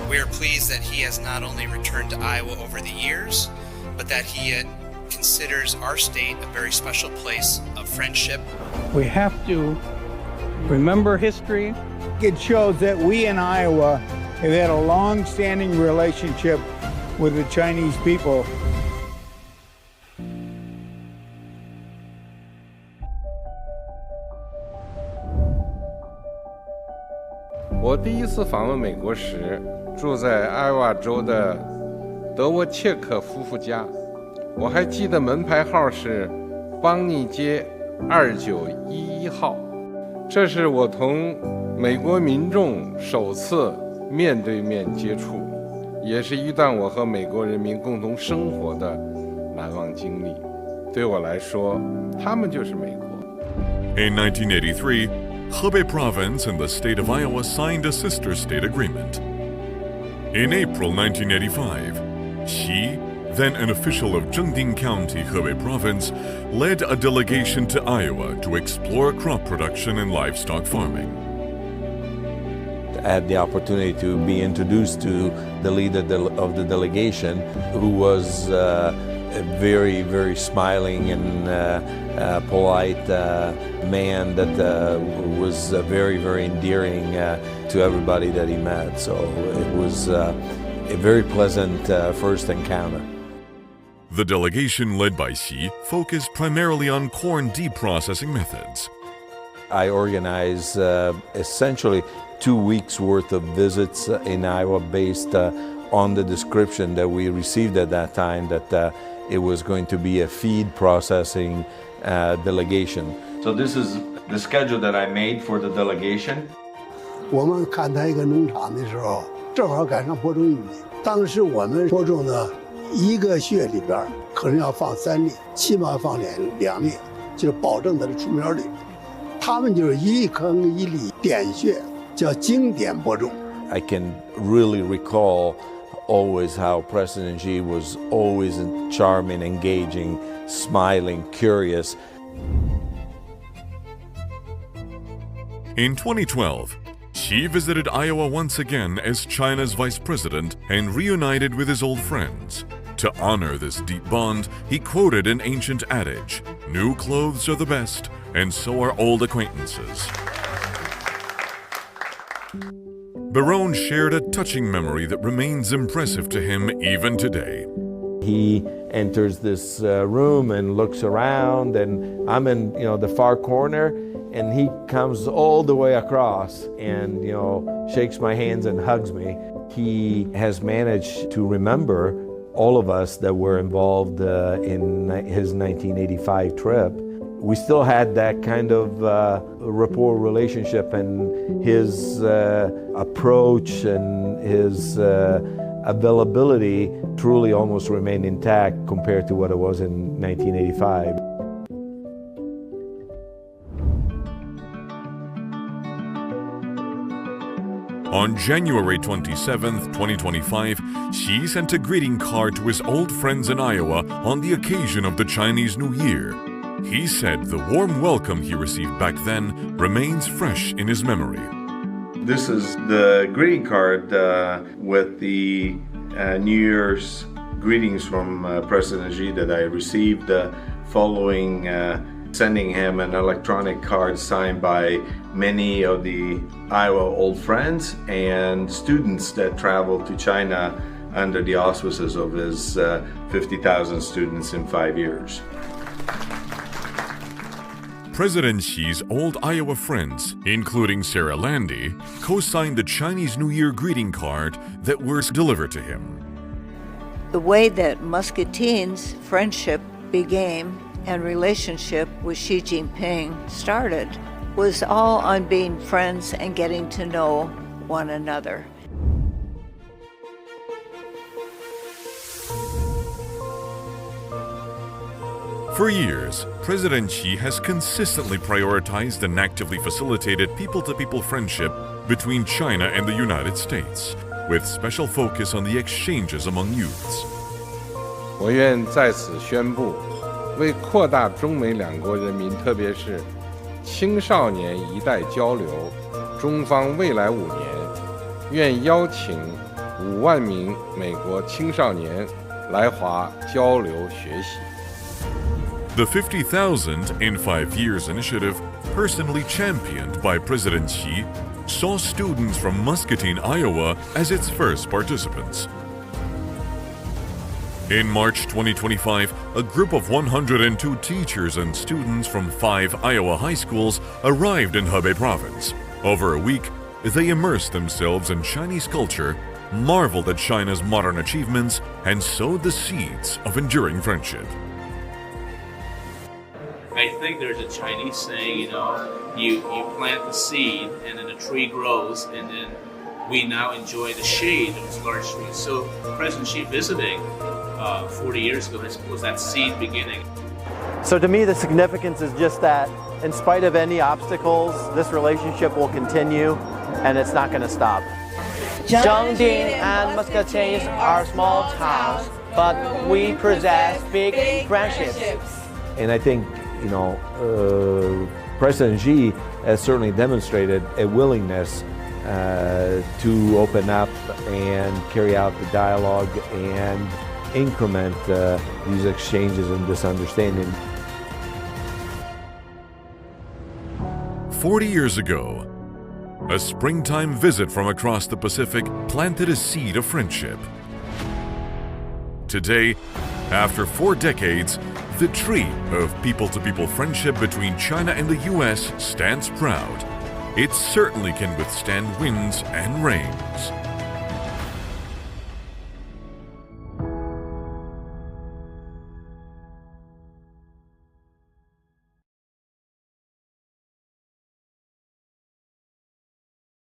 We are pleased that he has not only returned to Iowa over the years, but that he considers our state a very special place of friendship. We have to remember history. It shows that we in Iowa have had a long-standing relationship with the Chinese people. 我第一次访问美国时，住在艾奥瓦州的德沃切克夫妇家。我还记得门牌号是邦尼街2911号。这是我同美国民众首次面对面接触，也是一段我和美国人民共同生活的难忘经历。对我来说，他们就是美国。In 1983, Hebei Province and the state of Iowa signed a sister state agreement. In April 1985, Xi, then an official of Zhengding County, Hebei Province, led a delegation to Iowa to explore crop production and livestock farming. I had the opportunity to be introduced to the leader of the delegation, who was a very, very smiling and polite man that was very, very endearing to everybody that he met. So it was a very pleasant first encounter. The delegation led by Xi focused primarily on corn deprocessing methods. I organized essentially 2 weeks worth of visits in Iowa based on the description that we received at that time that it was going to be a feed processing delegation. So this is the schedule that I made for the delegation. 我们勘探一个农场的时候，正好赶上播种雨季。当时我们播种的一个穴里边可能要放3粒，起码放2粒，就是保证它的出苗率。他们就是一坑一粒点穴，叫经典播种。I can really recall always how President Xi was always charming, engaging, smiling, curious. In 2012, Xi visited Iowa once again as China's vice president and reunited with his old friends. To honor this deep bond, he quoted an ancient adage, "New clothes are the best, and so are old acquaintances." Barone shared a touching memory that remains impressive to him even today. He enters this room and looks around, and I'm in the far corner, and he comes all the way across and shakes my hands and hugs me. He has managed to remember all of us that were involved in his 1985 trip. We still had that kind of rapport relationship, and his approach and his availability truly almost remained intact compared to what it was in 1985. On January 27, 2025, Xi sent a greeting card to his old friends in Iowa on the occasion of the Chinese New Year. He said the warm welcome he received back then remains fresh in his memory. This is the greeting card with the New Year's greetings from President Xi that I received following sending him an electronic card signed by many of the Iowa old friends and students that traveled to China under the auspices of his 50,000 students in 5 years. President Xi's old Iowa friends, including Sarah Landy, co-signed the Chinese New Year greeting card that was delivered to him. The way that Muscatine's friendship began and relationship with Xi Jinping started was all on being friends and getting to know one another. For years, President Xi has consistently prioritized and actively facilitated people-to-people friendship between China and the United States, with special focus on the exchanges among youths. 我愿在此宣布，为扩大中美两国人民，特别是青少年一代交流，中方未来5年愿邀请5万名美国青少年来华交流学习。The 50,000 in 5 Years initiative, personally championed by President Xi, saw students from Muscatine, Iowa as its first participants. In March 2025, a group of 102 teachers and students from 5 Iowa high schools arrived in Hebei Province. Over a week, they immersed themselves in Chinese culture, marveled at China's modern achievements, and sowed the seeds of enduring friendship. I think there's a Chinese saying, you plant the seed and then the tree grows, and then we now enjoy the shade of this large tree. So President Xi visiting 40 years ago was that seed beginning. So to me, the significance is just that in spite of any obstacles, this relationship will continue and it's not going to stop. Zhangding and Muscatine are small towns, but we possess big friendships. And I think, President Xi has certainly demonstrated a willingness to open up and carry out the dialogue and increment these exchanges and this understanding. 40 years ago, a springtime visit from across the Pacific planted a seed of friendship. Today, after 4 decades, the tree of people-to-people friendship between China and the U.S. stands proud. It certainly can withstand winds and rains.